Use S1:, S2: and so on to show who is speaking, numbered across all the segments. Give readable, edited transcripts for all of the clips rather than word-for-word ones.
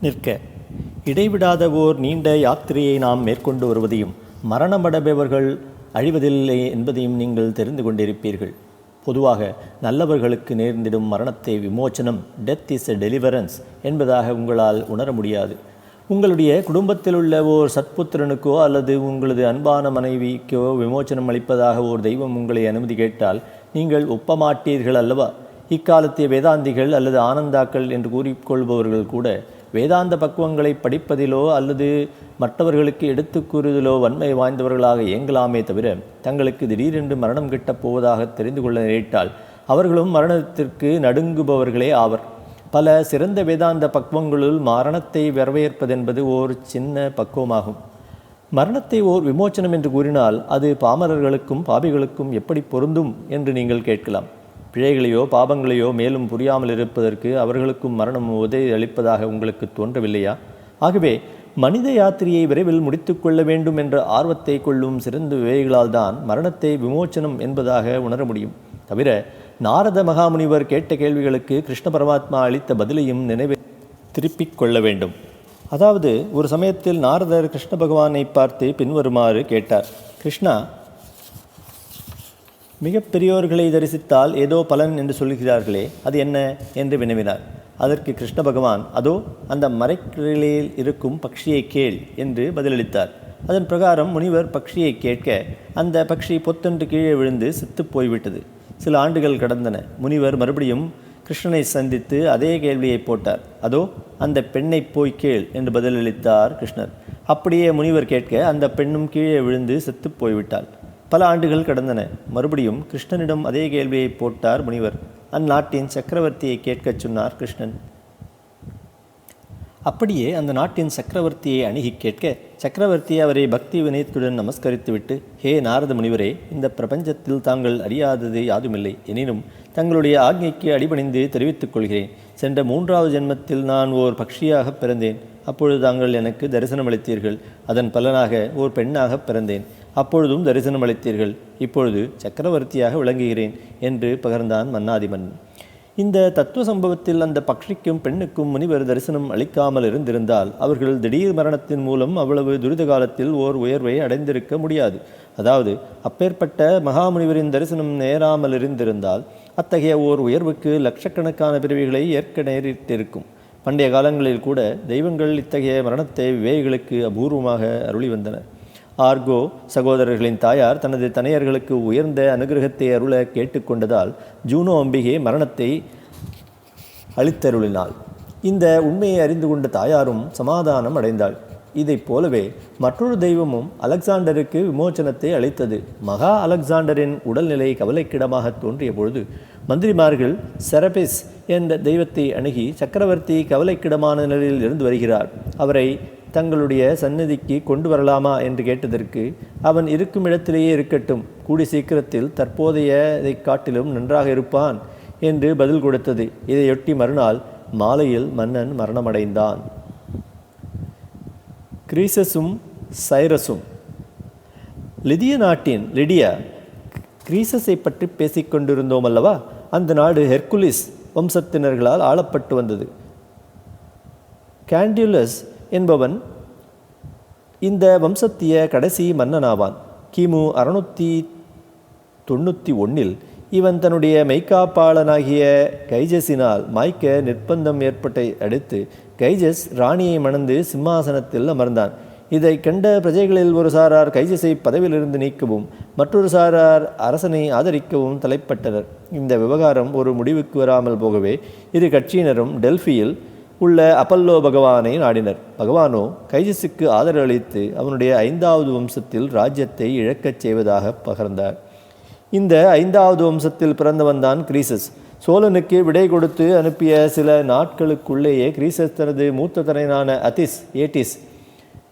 S1: நிற்க. இடைவிடாத ஓர் நீண்ட யாத்திரையை நாம் மேற்கொண்டு வருவதையும் மரணமடைபவர்கள் அழிவதில்லை என்பதையும் நீங்கள் தெரிந்து கொண்டிருப்பீர்கள். பொதுவாக நல்லவர்களுக்கு நேர்ந்திடும் மரணத்தை விமோச்சனம், டெத் இஸ் எ டெலிவரன்ஸ் என்பதாக உங்களால் உணர முடியாது. உங்களுடைய குடும்பத்தில் உள்ள ஓர் சத்புத்திரனுக்கோ அல்லது உங்களது அன்பான மனைவிக்கோ விமோச்சனம் அளிப்பதாக ஓர் தெய்வம் உங்களை அனுமதி கேட்டால் நீங்கள் ஒப்பமாட்டீர்கள் அல்லவா? இக்காலத்திய வேதாந்திகள் அல்லது ஆனந்தாக்கள் என்று கூறிக்கொள்பவர்கள் கூட வேதாந்த பக்குவங்களை படிப்பதிலோ அல்லது மற்றவர்களுக்கு எடுத்து கூறுதலோ வன்மை வாய்ந்தவர்களாக இயங்கலாமே தவிர தங்களுக்கு திடீரென்று மரணம் கிட்டப் போவதாக தெரிந்து கொள்ள நேரிட்டால் அவர்களும் மரணத்திற்கு நடுங்குபவர்களே ஆவர். பல சிறந்த வேதாந்த பக்குவங்களுள் மரணத்தை வரவேற்பதென்பது ஓர் சின்ன பக்குவமாகும். மரணத்தை ஓர் விமோச்சனம் என்று கூறினால் அது பாமரர்களுக்கும் பாபிகளுக்கும் எப்படி பொருந்தும் என்று நீங்கள் கேட்கலாம். பிழைகளையோ பாபங்களையோ மேலும் புரியாமல் இருப்பதற்கு அவர்களுக்கும் மரணம் உதவி அளிப்பதாக உங்களுக்கு தோன்றவில்லையா? ஆகவே மனித யாத்திரையை விரைவில் முடித்து கொள்ள வேண்டும் என்ற ஆர்வத்தை கொள்ளும் சிறந்த விவேகிகளால் தான் மரணத்தை விமோச்சனம் என்பதாக உணர முடியும். தவிர நாரத மகாமுனிவர் கேட்ட கேள்விகளுக்கு கிருஷ்ண பரமாத்மா அளித்த பதிலையும் நினைவில் திருப்பிக் கொள்ள வேண்டும். அதாவது, ஒரு சமயத்தில் நாரதர் கிருஷ்ண பகவானை பார்த்து பின்வருமாறு கேட்டார். கிருஷ்ணா, மிக பெரியோர்களை தரிசித்தால் ஏதோ பலன் என்று சொல்கிறார்களே, அது என்ன என்று வினவினார். அதற்கு கிருஷ்ண பகவான், அதோ அந்த மரைக்கிளையில் இருக்கும் பக்ஷியை கேள் என்று பதிலளித்தார். அதன் பிரகாரம் முனிவர் பக்ஷியை கேட்க அந்த பக்ஷி பொத்தென்று கீழே விழுந்து செத்து போய்விட்டது. சில ஆண்டுகள் கடந்தன. முனிவர் மறுபடியும் கிருஷ்ணனை சந்தித்து அதே கேள்வியை போட்டார். அதோ அந்த பெண்ணை போய் கேள் என்று பதிலளித்தார் கிருஷ்ணர். அப்படியே முனிவர் கேட்க அந்த பெண்ணும் கீழே விழுந்து செத்து போய்விட்டாள். பல ஆண்டுகள் கடந்தன. மறுபடியும் கிருஷ்ணனிடம் அதே கேள்வியை போட்டார் முனிவர். அந்நாட்டின் சக்கரவர்த்தியை கேட்கச் சொன்னார் கிருஷ்ணன். அப்படியே அந்த நாட்டின் சக்கரவர்த்தியை அணுகி கேட்க சக்கரவர்த்தி அவரை பக்தி வினயத்துடன் நமஸ்கரித்துவிட்டு, ஹே நாரத முனிவரே, இந்த பிரபஞ்சத்தில் தாங்கள் அறியாதது யாதுமில்லை. எனினும் தங்களுடைய ஆக்ஞைக்கு அடிபணிந்து தெரிவித்துக் கொள்கிறேன். சென்ற 3வது ஜென்மத்தில் நான் ஓர் பக்ஷியாக பிறந்தேன். அப்பொழுது தாங்கள் எனக்கு தரிசனம் அளித்தீர்கள். அதன் பலனாக ஓர் பெண்ணாக பிறந்தேன். அப்பொழுதும் தரிசனம் அளித்தீர்கள். இப்பொழுது சக்கரவர்த்தியாக விளங்குகிறேன் என்று பகர்ந்தான் மன்னாதிமன். இந்த தத்துவ சம்பவத்தில் அந்த பக்ஷிக்கும் பெண்ணுக்கும் முனிவர் தரிசனம் அளிக்காமல் இருந்திருந்தால் அவர்கள் திடீர் மரணத்தின் மூலம் அவ்வளவு துரித காலத்தில் ஓர் உயர்வை அடைந்திருக்க முடியாது. அதாவது, அப்பேற்பட்ட மகாமுனிவரின் தரிசனம் நேராமல் இருந்திருந்தால் அத்தகைய ஓர் உயர்வுக்கு லட்சக்கணக்கான பிறவிகளை ஏற்க நேரிட்டிருக்கும். பண்டைய காலங்களில் கூட தெய்வங்கள் இத்தகைய மரணத்தை விவேகிகளுக்கு அபூர்வமாக அருளி வந்தனர். ஆர்கோ சகோதரர்களின் தாயார் தனது தனையர்களுக்கு உயர்ந்த அனுகிரகத்தை அருள கேட்டுக்கொண்டதால் ஜூனோ அம்பிகை மரணத்தை அளித்தருளினாள். இந்த உண்மையை அறிந்து கொண்ட தாயாரும் சமாதானம் அடைந்தாள். இதைப் போலவே மற்றொரு தெய்வமும் அலெக்சாண்டருக்கு விமோச்சனத்தை அளித்தது. மகா அலெக்சாண்டரின் உடல்நிலை கவலைக்கிடமாக தோன்றிய பொழுது மந்திரிமார்கள் செரபிஸ் என்ற தெய்வத்தை அணுகி, சக்கரவர்த்தி கவலைக்கிடமான நிலையில் இருந்து வருகிறார், அவரை தங்களுடைய சந்நிதிக்கு கொண்டு வரலாமா என்று கேட்டதற்கு, அவன் இருக்கும் இடத்திலேயே இருக்கட்டும், கூடி சீக்கிரத்தில் தற்போதையதை காட்டிலும் நன்றாக இருப்பான் என்று பதில் கொடுத்தது. இதையொட்டி மறுநாள் மாலையில் மன்னன் மரணமடைந்தான். கிரீசஸும் சைரஸும். லிதிய நாட்டின் லிடியா கிரீசஸை பற்றி பேசிக்கொண்டிருந்தோம் அல்லவா? அந்த நாடு ஹெர்குலிஸ் வம்சத்தினர்களால் ஆளப்பட்டு வந்தது. கேண்டியுலஸ் என்பவன் இந்த வம்சத்திய கடைசி மன்னனாவான். கிமு 691 இவன் தன்னுடைய மெய்காப்பாளனாகிய கைஜஸினால் மாய்க்க நிர்பந்தம் ஏற்பட்ட அடுத்து கைஜஸ் ராணியை மணந்து சிம்மாசனத்தில் அமர்ந்தான். இதை கண்ட பிரஜைகளில் ஒரு சாரார் கைஜஸை பதவியிலிருந்து நீக்கவும் மற்றொரு சாரார் அரசனை ஆதரிக்கவும் தலைப்பட்டனர். இந்த விவகாரம் ஒரு முடிவுக்கு வராமல் போகவே இரு கட்சியினரும் டெல்பியில் உள்ள அப்பல்லோ பகவானை நாடினர். பகவானோ கைஜஸுக்கு ஆதரவு அளித்து அவனுடைய 5வது வம்சத்தில் ராஜ்யத்தை இழக்கச் செய்வதாக பகர்ந்தார். இந்த 5வது வம்சத்தில் பிறந்தவன்தான் கிரீசஸ். சோழனுக்கு விடை கொடுத்து அனுப்பிய சில நாட்களுக்குள்ளேயே கிரீசஸ் தனது மூத்த தனையனான ஏட்டிஸ்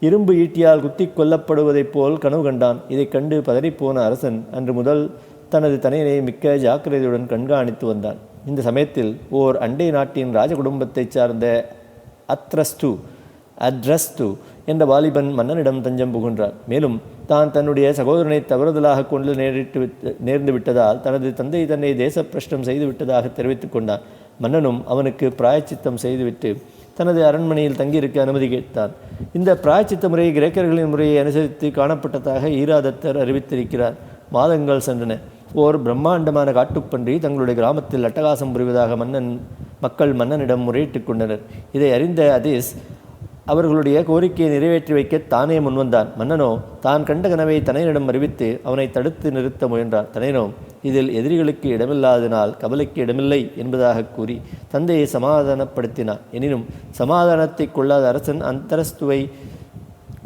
S1: இரும்பு ஈட்டியால் குத்தி கொல்லப்படுவதைப் போல் கனவு கண்டான். இதை கண்டு பதறிப்போன அரசன் அன்று முதல் தனது தனையனை மிக்க ஜாக்கிரதையுடன் கண்காணித்து வந்தான். இந்த சமயத்தில் ஓர் அண்டை நாட்டின் ராஜ குடும்பத்தைச் சார்ந்த அத்ரஸ்து என்ற வாலிபன் மன்னனிடம் தஞ்சம் புகுன்றார். மேலும் தான் தன்னுடைய சகோதரனை தவறுதலாக கொண்டு நேர்ந்து விட்டதால் தனது தந்தை தன்னை தேச பிரஷ்டம் செய்து விட்டதாக தெரிவித்துக் கொண்டான். மன்னனும் அவனுக்கு பிராயச்சித்தம் செய்துவிட்டு தனது அரண்மனையில் தங்கியிருக்க அனுமதி கேட்டான். இந்த பிராயச்சித்த முறை கிரேக்கர்களின் முறையை அனுசரித்து காணப்பட்டதாக ஈராதத்தர் அறிவித்திருக்கிறார். மாதங்கள் சென்றன. ஓர் பிரம்மாண்டமான காட்டுப்பன்றி தங்களுடைய கிராமத்தில் அட்டகாசம் புரிவதாக மக்கள் மன்னனிடம் முறையிட்டுக் கொண்டனர். இதை அறிந்த அதிஸ் அவர்களுடைய கோரிக்கையை நிறைவேற்றி வைக்க தானே முன்வந்தான். மன்னனோ தான் கண்ட கனவை தனையனிடம் அறிவித்து அவனை தடுத்து நிறுத்த முயன்றான். தனையனோ இதில் எதிரிகளுக்கு இடமில்லாதனால் கவலைக்கு இடமில்லை என்பதாக கூறி தந்தையை சமாதானப்படுத்தினான். எனினும் சமாதானத்தை கொள்ளாத அரசன் அந்தரஸ்துவை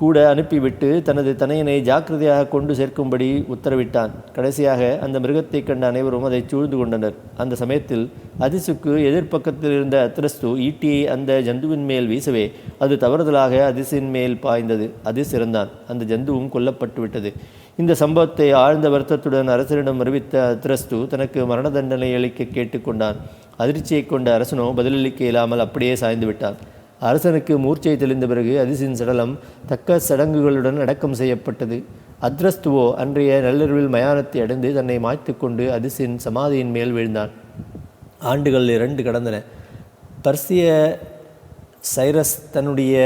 S1: கூட அனுப்பிவிட்டு தனது தனையனை ஜாக்கிரதையாக கொண்டு சேர்க்கும்படி உத்தரவிட்டான். கடைசியாக அந்த மிருகத்தை கண்ட அனைவரும் அதை சூழ்ந்து கொண்டனர். அந்த சமயத்தில் அதிசுக்கு எதிர்ப்பக்கத்தில் இருந்த அந்தரஸ்து ஈட்டியை அந்த ஜந்துவின் மேல் வீசவே அது தவறுதலாக அதிசின் மேல் பாய்ந்தது. அதிஸ் இறந்தான். அந்த ஜந்துவும் கொல்லப்பட்டு விட்டது. இந்த சம்பவத்தை ஆழ்ந்த வருத்தத்துடன் அரசரிடம் அறிவித்த அந்தரஸ்து தனக்கு மரண தண்டனை அளிக்க கேட்டுக்கொண்டான். அதிர்ச்சியை கொண்ட அரசனோ பதிலளிக்க இயலாமல் அப்படியே சாய்ந்து விட்டான். அரசனுக்கு மூர்ச்சை தெளிந்த பிறகு அதிசின் சடலம் தக்க சடங்குகளுடன் அடக்கம் செய்யப்பட்டது. அத்ரஸ்துவோ அன்றைய நள்ளிரவில் மயானத்தை அடைந்து தன்னை மாய்த்து கொண்டு அதிசின் சமாதியின் மேல் வீழ்ந்தான். ஆண்டுகள் 2 கடந்தன. பர்சிய சைரஸ் தன்னுடைய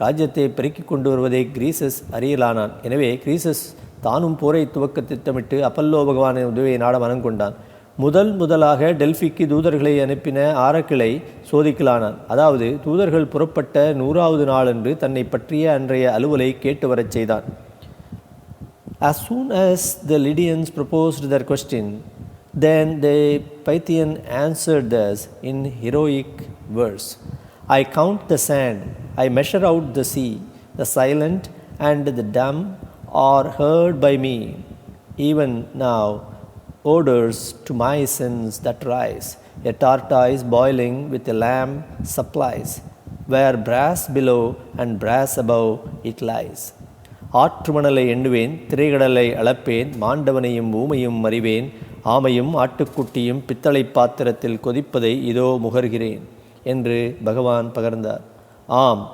S1: ராஜ்யத்தை பெருக்கிக் கொண்டு வருவதை கிரீசஸ் அறியலானான். எனவே கிரீசஸ் தானும் போரை துவக்க திட்டமிட்டு அப்பல்லோ பகவானின் உதவியை நாட மனம் கொண்டான். முதலாக டெல்பிக்கு தூதர்களை அனுப்பின ஆரக்கிளை சோதிக்கலானான். அதாவது தூதர்கள் புறப்பட்ட 100வது நாளன்று தன்னை பற்றிய அன்றைய அலுவலை கேட்டு வரச் செய்தான். As soon as the Lydians proposed their question, then the Pythian answered thus in heroic verse: I count the sand, I measure out the sea, the silent and the dumb are heard by me. Even now odors to my sins that rise, a tortoise boiling with a lamb supplies, where brass below and brass above it lies. ஆற்றுமணலை எண்ணுவேன், திரைகடலை அளப்பேன், மாண்டவனையும் ஊமையும் அறிவேன், ஆமையும் ஆட்டுக்குட்டியும் பித்தளை பாத்திரத்தில் கொதிப்பதை இதோ முகர்கிறேன் என்று பகவான் பகர்ந்தார். ஆம்,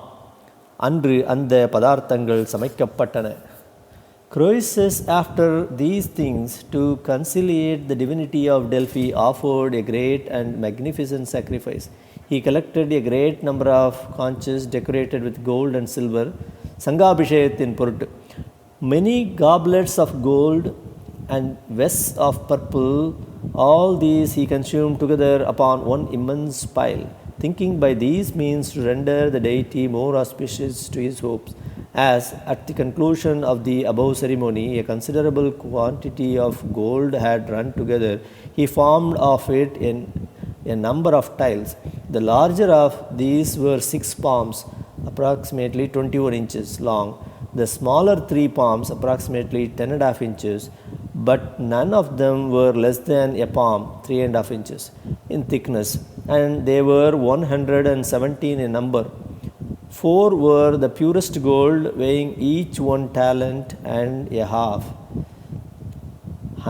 S1: அன்று அந்த பதார்த்தங்கள் சமைக்கப்பட்டன. Croesus, after these things, to conciliate the divinity of Delphi, offered a great and magnificent sacrifice. He collected a great number of conches decorated with gold and silver, Sangabhishayatin பொருட்டு. Many goblets of gold and vests of purple, all these he consumed together upon one immense pile, thinking by these means to render the deity more auspicious to his hopes. As at the conclusion of the above ceremony a considerable quantity of gold had run together, he formed of it a number of tiles. The larger of these were 6 palms, approximately 21 inches long, the smaller 3 palms, approximately 10.5 inches, but none of them were less than a palm, 3.5 inches in thickness, and they were 117 in number. 4 were the purest gold, weighing each 1 talent and a half,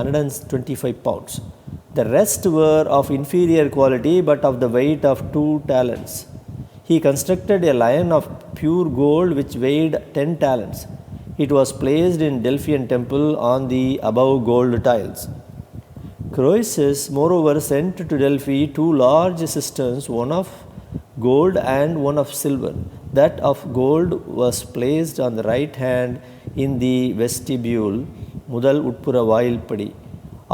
S1: 125 pounds. The rest were of inferior quality, but of the weight of 2 talents. He constructed a lion of pure gold which weighed 10 talents. It was placed in Delphian temple on the above gold tiles. Croesus moreover sent to Delphi 2 large cisterns, one of gold and one of silver. That of gold was placed on the right hand in the vestibule, முதல் உட்புற வாயில்படி,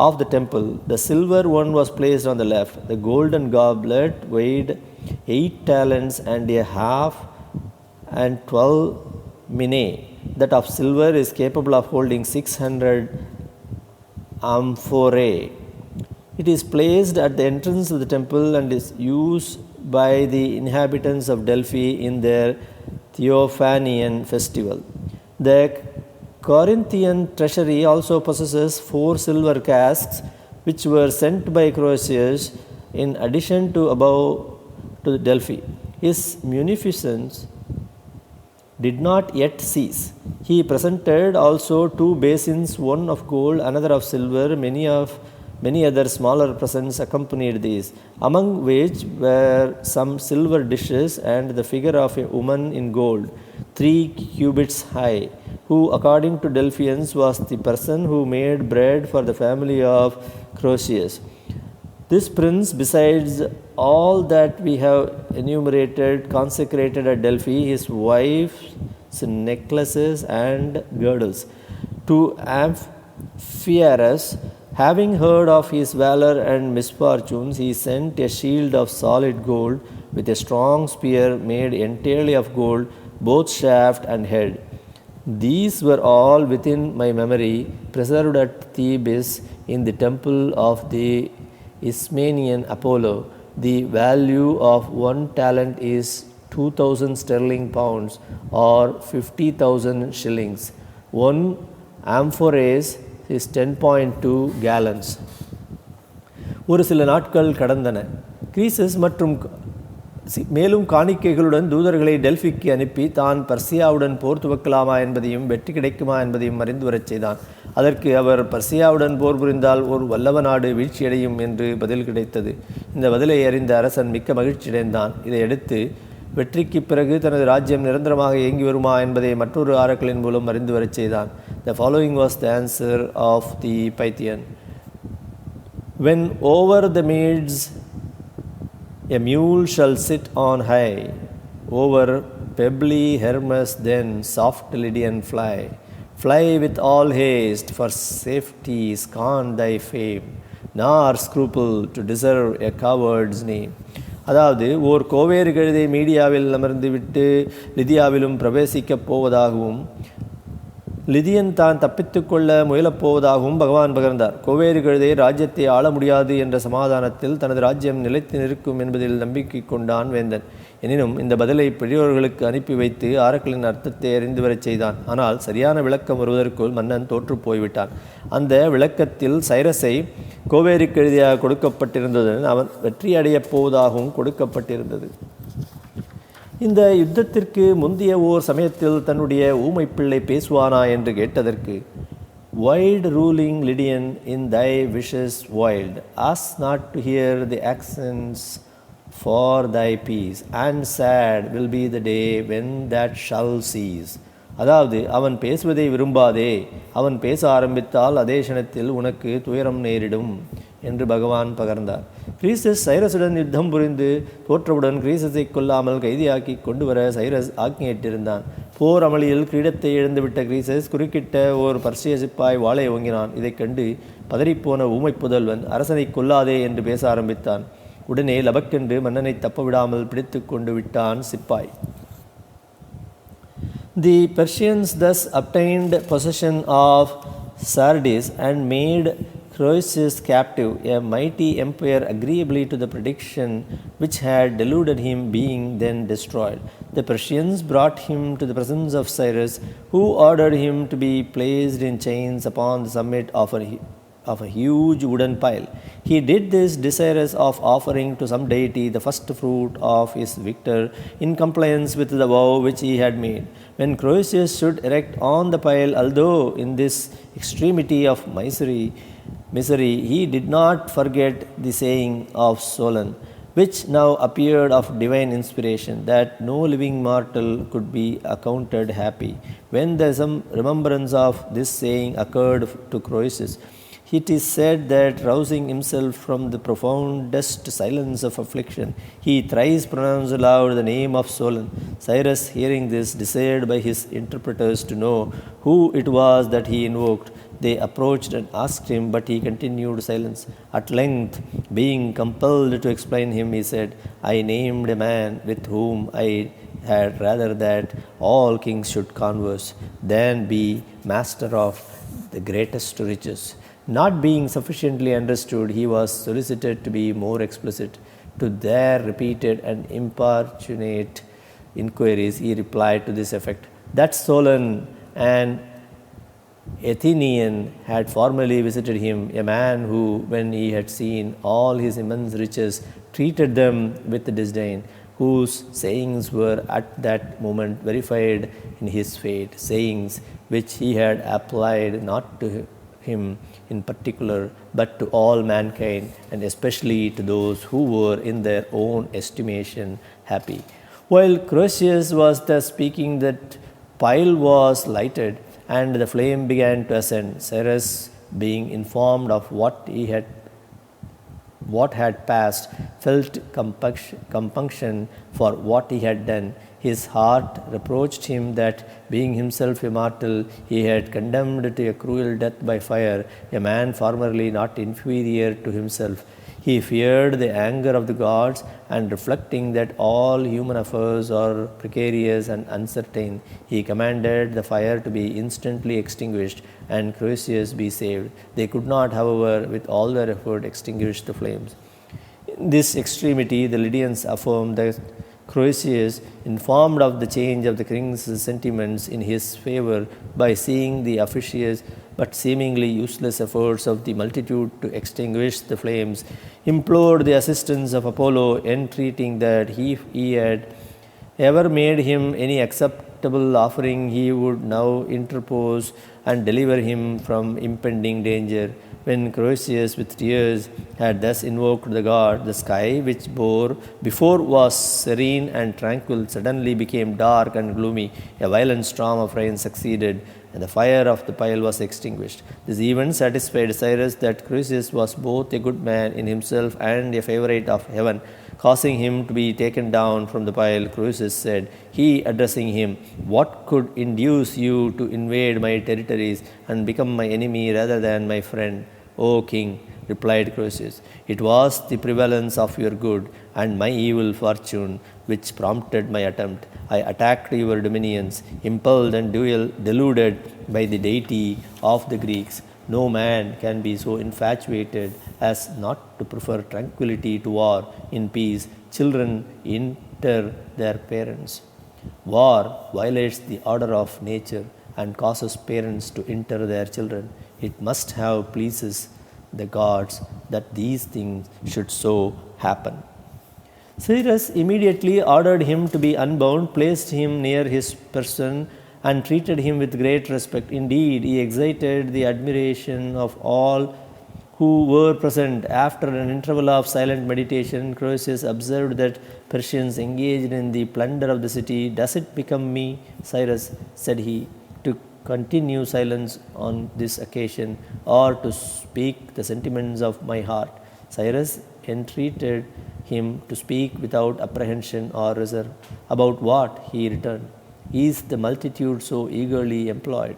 S1: of the temple. The silver one was placed on the left. The golden goblet weighed 8 talents and a half and 12 minae. That of silver is capable of holding 600 amphorae. It is placed at the entrance of the temple and is used by the inhabitants of Delphi in their Theophanian festival. The Corinthian treasury also possesses 4 silver casks which were sent by Croesus in addition to above to Delphi. His munificence did not yet cease. He presented also 2 basins, one of gold, another of silver. Many other smaller presents accompanied these, among which were some silver dishes and the figure of a woman in gold, 3 cubits high, who according to Delphians was the person who made bread for the family of Croesus. This prince, besides all that we have consecrated at Delphi his wife's necklaces and girdles. To Amphiaraus, having heard of his valor and misfortunes, he sent a shield of solid gold with a strong spear made entirely of gold, both shaft and head. These were all within my memory, preserved at Thebes in the temple of the Ismenian Apollo. The value of 1 talent is 2,000 sterling pounds or 50,000 shillings. 1 amphorae is 10.2 gallons. ஒரு சில நாட்கள் கடந்தன. Greases மற்றும் மேலும் காணிக்கைகளுடன் தூதர்களை டெல்பிக்கு அனுப்பி தான் பர்சியாவுடன் போர் துவக்கலாமா என்பதையும் வெற்றி கிடைக்குமா என்பதையும் அறிந்து வரச் செய்தான். அதற்கு அவர் பர்சியாவுடன் போர் புரிந்தால் ஒரு வல்லவ நாடு வீழ்ச்சியடையும் என்று பதில் கிடைத்தது. இந்த பதிலை அறிந்த அரசன் மிக்க மகிழ்ச்சியடைந்தான். இதையடுத்து வெற்றிக்கு பிறகு தனது ராஜ்யம் நிரந்தரமாக இயங்கி வருமா என்பதை மற்றொரு ஆராக்களின் மூலம் அறிந்து வரச் செய்தான். The following was the answer of the Pythian. When over the meads a mule shall sit on high, over pebbly Hermus then soft Lydian fly. Fly with all haste, for safety scorn thy fame, nor scruple to deserve a coward's name. அதாவது ஓர் கோவேறு கழுதை மீடியாவில் அமர்ந்து விட்டு லிதியாவிலும் பிரவேசிக்கப் போவதாகவும் லிதியன் தான் தப்பித்துக்கொள்ள முயலப்போவதாகவும் பகவான் பகர்ந்தார். கோவேறு கழுதை ராஜ்யத்தை ஆள முடியாது என்ற சமாதானத்தில் தனது ராஜ்யம் நிலைத்து நிற்கும் என்பதில் நம்பிக்கை கொண்டான் வேந்தன். எனினும் இந்த பதிலை பெரியோர்களுக்கு அனுப்பி வைத்து ஆரக்களின் அர்த்தத்தை அறிந்து வரச் செய்தான். ஆனால் சரியான விளக்கம் வருவதற்குள் மன்னன் தோற்று போய்விட்டான். அந்த விளக்கத்தில் சைரஸை கோவேறு கழுதியாக கொடுக்கப்பட்டிருந்ததுடன் அவன் வெற்றி அடையப் போவதாகவும் கொடுக்கப்பட்டிருந்தது. இந்த யுத்தத்திற்கு முந்தைய ஓர் சமயத்தில் தன்னுடைய ஊமை பிள்ளை பேசுவானா என்று கேட்டதற்கு, wild ruling Lydian in thy wishes wild, as not to hear the actions for thy peace, and sad will be the day when that shall cease. அதாவது அவன் பேசுவதை விரும்பாதே, அவன் பேச ஆரம்பித்தால் அதே க்ஷணத்தில் உனக்கு துயரம் நேரிடும் என்று பகவான் பகர்ந்தார். கிரீசஸ் சைரஸுடன் யுத்தம் புரிந்து தோற்றவுடன் கிரீசஸை கொல்லாமல் கைதியாக்கி கொண்டு வர சைரஸ் ஆக்ஞையிட்டிருந்தான். போர் அமளியில் கிரீடத்தை இழந்துவிட்ட கிரீசஸ் குறுக்கிட்ட ஓர் பர்சிய சிப்பாய் வாளை ஓங்கினான். இதைக் கண்டு பதறிப்போன ஊமை புதல்வன் அரசனை கொல்லாதே என்று பேச ஆரம்பித்தான். உடனே லபக்கென்று மன்னனை தப்ப விடாமல் பிடித்து கொண்டு விட்டான் சிப்பாய். The Persians thus obtained possession of Sardis and made Croesus captive, a mighty empire agreeably to the prediction which had deluded him being then destroyed. The Persians brought him to the presence of Cyrus, who ordered him to be placed in chains upon the summit of a huge wooden pile. He did this desirous of offering to some deity the first fruit of his victory in compliance with the vow which he had made. When Croesus stood erect on the pile, although in this extremity of misery, he did not forget the saying of Solon, which now appeared of divine inspiration, that no living mortal could be accounted happy. When some remembrance of this saying occurred to Croesus, it is said that, rousing himself from the profoundest silence of affliction, he thrice pronounced aloud the name of Solon. Cyrus, hearing this, desired by his interpreters to know who it was that he invoked. They approached and asked him, but he continued silence. At length, being compelled to explain him, he said, I named a man with whom I had rather that all kings should converse than be master of the greatest riches. Not being sufficiently understood, he was solicited to be more explicit. To their repeated and importunate inquiries, he replied to this effect, that Solon, an Athenian, had formerly visited him, a man who, when he had seen all his immense riches, treated them with disdain, whose sayings were at that moment verified in his fate, sayings which he had applied not to him in particular, but to all mankind, and especially to those who were in their own estimation happy. While Croesus was thus speaking, that pile was lighted, and the flame began to ascend. Cyrus, being informed of what he had what had passed, felt compunction for what he had done. His heart reproached him that, being himself immortal, he had condemned to a cruel death by fire a man formerly not inferior to himself. He feared the anger of the gods, and reflecting that all human affairs are precarious and uncertain, he commanded the fire to be instantly extinguished and Croesus be saved. They could not, however, with all their effort, extinguish the flames. In this extremity, the Lydians affirmed that Croesus, informed of the change of the king's sentiments in his favor by seeing the officious but seemingly useless efforts of the multitude to extinguish the flames, implored the assistance of Apollo, entreating that if he had ever made him any acceptable offering, he would now interpose and deliver him from impending danger. When Croesus, with tears, had thus invoked the god, the sky, which before was serene and tranquil, suddenly became dark and gloomy. A violent storm of rain succeeded, and the fire of the pile was extinguished. This event satisfied Cyrus that Croesus was both a good man in himself and a favorite of heaven. Causing him to be taken down from the pile, Croesus said, he addressing him, "What could induce you to invade my territories and become my enemy rather than my friend?" "O king," replied Croesus, "it was the prevalence of your good and my evil fortune which prompted my attempt. I attacked your dominions, impelled and deluded by the deity of the Greeks. No man can be so infatuated as not to prefer tranquility to war. In peace, children inter their parents. War violates the order of nature and causes parents to inter their children. It must have pleases the gods that these things should so happen." Cyrus immediately ordered him to be unbound, placed him near his person, and treated him with great respect. Indeed, he excited the admiration of all who were present. After an interval of silent meditation, Croesus observed that Persians engaged in the plunder of the city. "Does it become me, Cyrus," said he, "to continue silence on this occasion, or to speak the sentiments of my heart?" Cyrus entreated him to speak without apprehension or reserve. "About what?" he returned. "Is the multitude so eagerly employed?"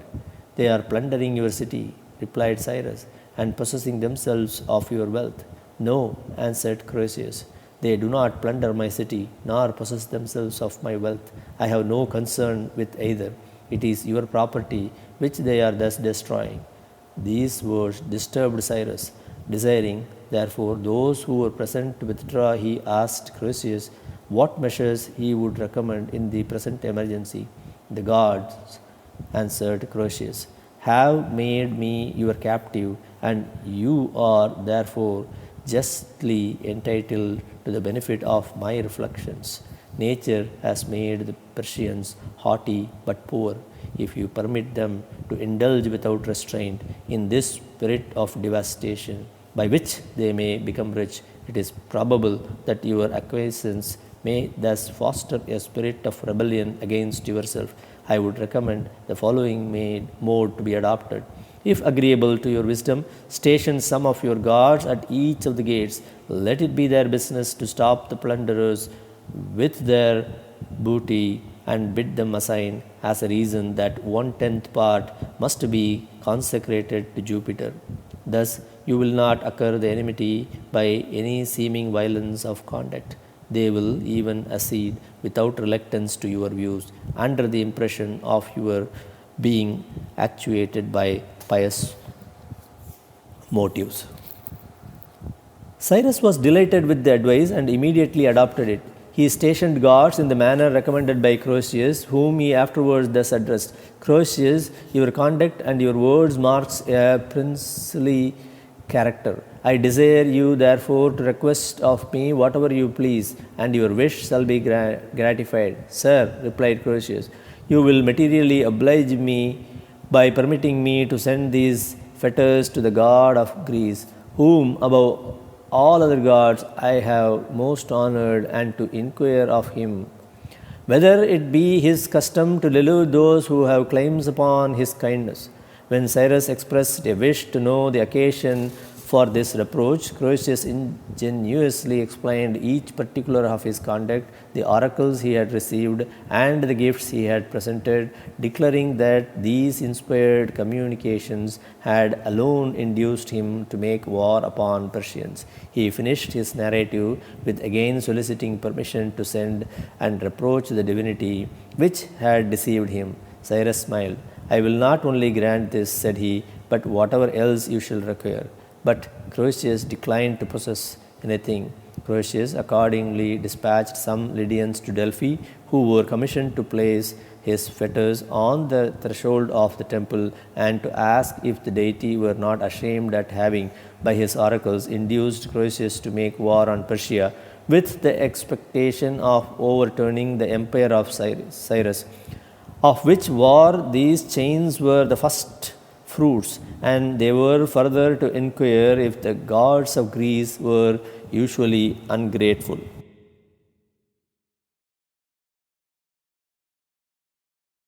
S1: "They are plundering your city," replied Cyrus, "and possessing themselves of your wealth." "No," answered Croesus, "they do not plunder my city, nor possess themselves of my wealth. I have no concern with either. It is your property which they are thus destroying." These words disturbed Cyrus. Desiring, therefore, those who were present to withdraw, he asked Croesus what measures he would recommend in the present emergency. "The gods," answered Croesus, "have made me your captive, and you are therefore justly entitled to the benefit of my reflections. Nature has made the Persians haughty but poor. If you permit them to indulge without restraint in this spirit of devastation, by which they may become rich, it is probable that your acquiescence may thus foster a spirit of rebellion against yourself. I would recommend the following mode to be adopted. If agreeable to your wisdom, station some of your guards at each of the gates. Let it be their business to stop the plunderers with their booty, and bid them assign as a reason that 1/10 part must be consecrated to Jupiter. Thus you will not incur the enmity by any seeming violence of conduct. They will even accede without reluctance to your views, under the impression of your being actuated by pious motives." Cyrus was delighted with the advice and immediately adopted it. He stationed guards in the manner recommended by Croesus, whom he afterwards thus addressed: "Croesus, your conduct and your words marks a princely character. I desire you therefore to request of me whatever you please, and your wish shall be gratified." "Sir," replied Croesus, "you will materially oblige me by permitting me to send these fetters to the god of Greece, whom above all other gods I have most honored, and to inquire of him whether it be his custom to delude those who have claims upon his kindness." When Cyrus expressed a wish to know the occasion For this reproach, Croesus ingenuously explained each particular of his conduct, the oracles he had received, and the gifts he had presented, declaring that these inspired communications had alone induced him to make war upon Persians. He finished his narrative with again soliciting permission to send and reproach the divinity which had deceived him. Cyrus smiled. I will not only grant this, said he, but whatever else you shall require. But Croesus declined to possess anything. Croesus accordingly dispatched some Lydians to Delphi, who were commissioned to place his fetters on the threshold of the temple and to ask if the deity were not ashamed at having, by his oracles, induced Croesus to make war on Persia with the expectation of overturning the empire of Cyrus, of which war these chains were the first fruits, and they were further to inquire if the gods of Greece were usually ungrateful.